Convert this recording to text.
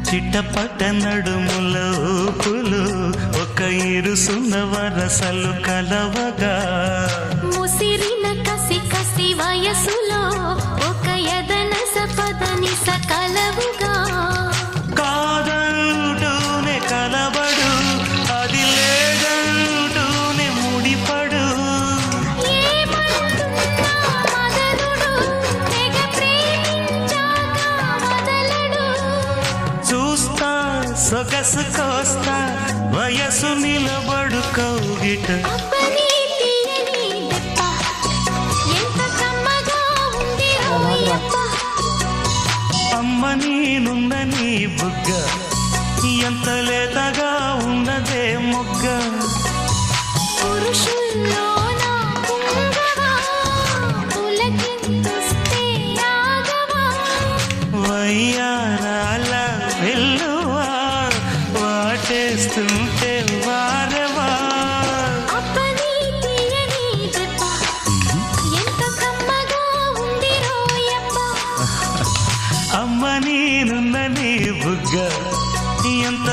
చిట్టపట నడుముల ఊపులు ఒక ఇరుసున్న వరసలు కలవగా ముసిరిన కసి కసి వయసులో ఒక యదన సపదని సకలవుగా కాదంటూనే కలబడు అది లేదంటూనే ముడిపడు ఏమంటున్నా మదనుడు తెగ ప్రేమించాక వదలడు చూస్తా సొగసు కోస్తా వయసు నిలబడు కౌగిట అబ్బని తీయని దెబ్బ ఎంత కమ్మగా ఉంది రోయప్ప అమ్మ నేనున్న నీ బుగ్గ ఎంత లేతగా ఉన్నదే మొగ్గ పురుషుల్లోన పుంగవా పులకింతుస్తే ఆగవా వయ్యారాల వెల్లువా వాటేస్తుంటే వారవా అబ్బని తీయని దెబ్బ ఎంత కమ్మగా ఉంది రోయప్ప అమ్మ నేనున్న నీ బుగ్గ ఎంత